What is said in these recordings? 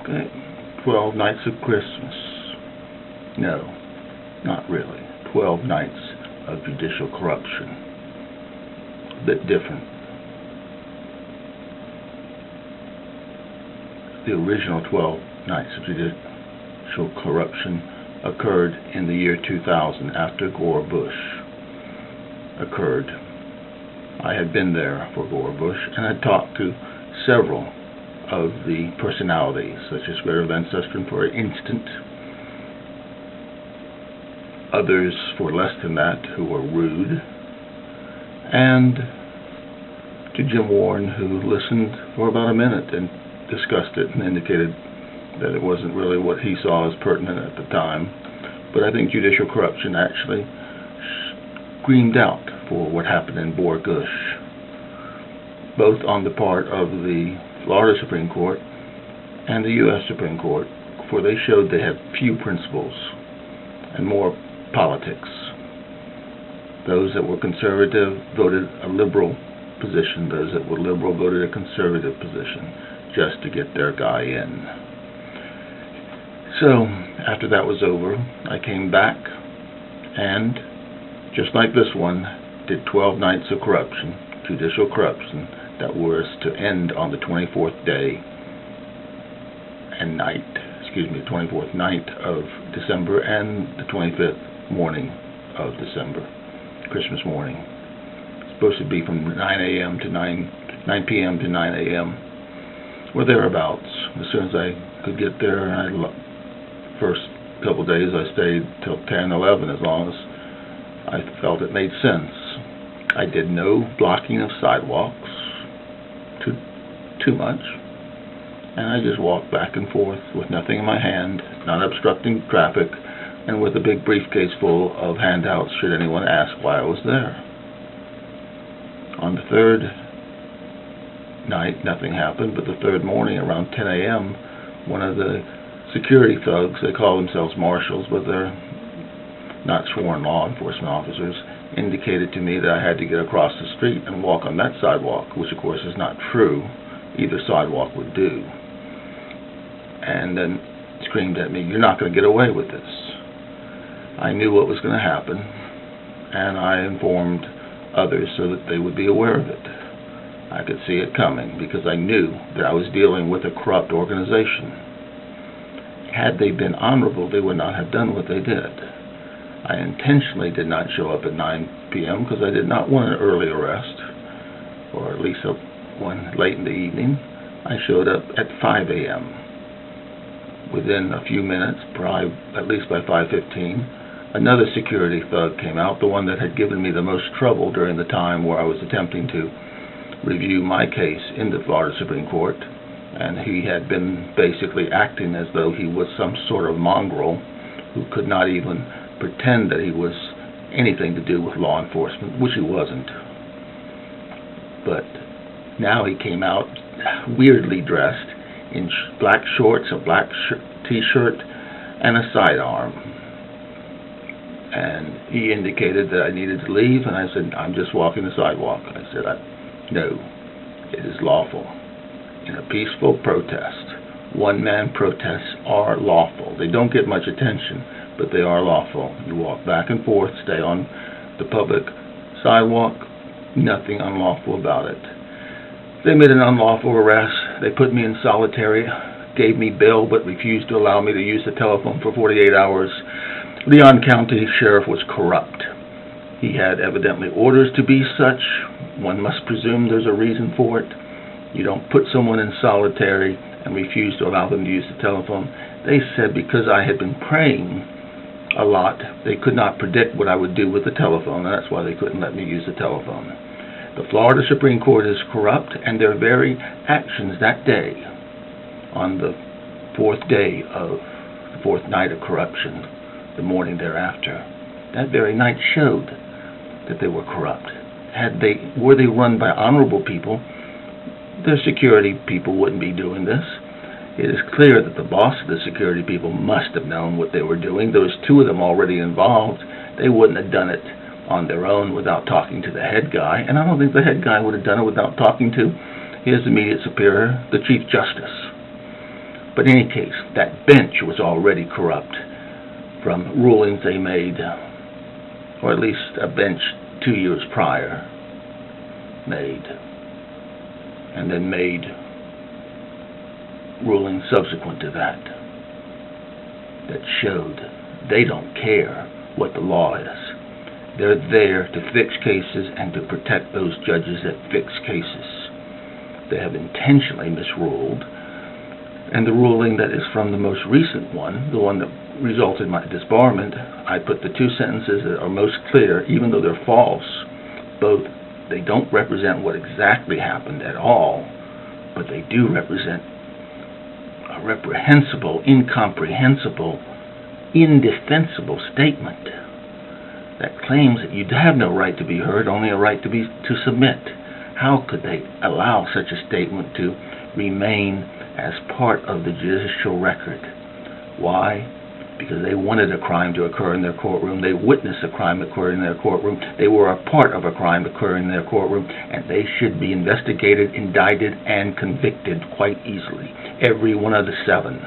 Okay. 12 Nights of Christmas. No, not really. 12 Nights of Judicial Corruption. A bit different. The original 12 Nights of Judicial Corruption occurred in the year 2000 after Gore Bush occurred. I had been there for Gore Bush and had talked to several of the personalities, such as Greater Lancestron for instance, others for less than that who were rude, and to Jim Warren, who listened for about a minute and discussed it and indicated that it wasn't really what he saw as pertinent at the time. But I think judicial corruption actually screamed out for what happened in Gore Bush, both on the part of the Florida Supreme Court and the U.S. Supreme Court, for they showed they had few principles and more politics. Those that were conservative voted a liberal position. Those that were liberal voted a conservative position just to get their guy in. So, after that was over, I came back and, just like this one, did 12 nights of corruption, judicial corruption, that was to end on the 24th day and night, 24th night of December and the 25th morning of December, Christmas morning. It's supposed to be from 9 a.m. to 9 p.m. to 9 a.m. or thereabouts. As soon as I could get there, first couple days I stayed till 10, 11, as long as I felt it made sense. I did no blocking of sidewalks too much, and I just walked back and forth with nothing in my hand, not obstructing traffic, and with a big briefcase full of handouts should anyone ask why I was there. On the third night, nothing happened, but the third morning around 10 a.m., one of the security thugs, they call themselves marshals, but they're not sworn law enforcement officers, indicated to me that I had to get across the street and walk on that sidewalk, which of course is not true. Either sidewalk would do. And then screamed at me, "You're not going to get away with this." I knew what was going to happen, and I informed others so that they would be aware of it. I could see it coming because I knew that I was dealing with a corrupt organization. Had they been honorable, they would not have done what they did. I intentionally did not show up at 9 p.m. because I did not want an early arrest, or at least one late in the evening. I showed up at 5 a.m. Within a few minutes, probably at least by 5:15, another security thug came out, the one that had given me the most trouble during the time where I was attempting to review my case in the Florida Supreme Court, and he had been basically acting as though he was some sort of mongrel who could not even pretend that he was anything to do with law enforcement, which he wasn't. But now he came out weirdly dressed in black shorts, a black t-shirt, and a sidearm. And he indicated that I needed to leave, and I said, "I'm just walking the sidewalk." I said, "No, it is lawful. In a peaceful protest, one-man protests are lawful. They don't get much attention, but they are lawful. You walk back and forth, stay on the public sidewalk, nothing unlawful about it." They made an unlawful arrest. They put me in solitary, gave me bail, but refused to allow me to use the telephone for 48 hours. Leon County Sheriff was corrupt. He had evidently orders to be such. One must presume there's a reason for it. You don't put someone in solitary and refuse to allow them to use the telephone. They said because I had been praying a lot, they could not predict what I would do with the telephone, and that's why they couldn't let me use the telephone. The Florida Supreme Court is corrupt, and their very actions that day, on the fourth night of corruption, the morning thereafter, that very night showed that they were corrupt. Were they run by honorable people, their security people wouldn't be doing this. It is clear that the boss of the security people must have known what they were doing. There was two of them already involved. They wouldn't have done it on their own without talking to the head guy, and I don't think the head guy would have done it without talking to his immediate superior, the Chief Justice. But in any case, that bench was already corrupt from rulings they made, or at least a bench 2 years prior made, and then made rulings subsequent to that showed they don't care what the law is. They're there to fix cases and to protect those judges that fix cases. They have intentionally misruled, and the ruling that is from the most recent one, the one that resulted in my disbarment, I put the two sentences that are most clear, even though they're false. Both, they don't represent what exactly happened at all, but they do represent a reprehensible, incomprehensible, indefensible statement that claims that you have no right to be heard, only a right to submit. How could they allow such a statement to remain as part of the judicial record? Why? Because they wanted a crime to occur in their courtroom. They witnessed a crime occur in their courtroom. They were a part of a crime occurring in their courtroom, and they should be investigated, indicted, and convicted quite easily. Every one of the 7,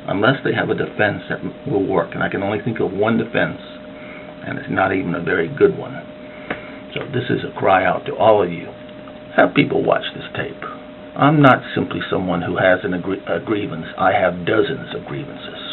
unless they have a defense that will work. And I can only think of one defense, and it's not even a very good one. So this is a cry out to all of you. Have people watch this tape. I'm not simply someone who has a grievance. I have dozens of grievances.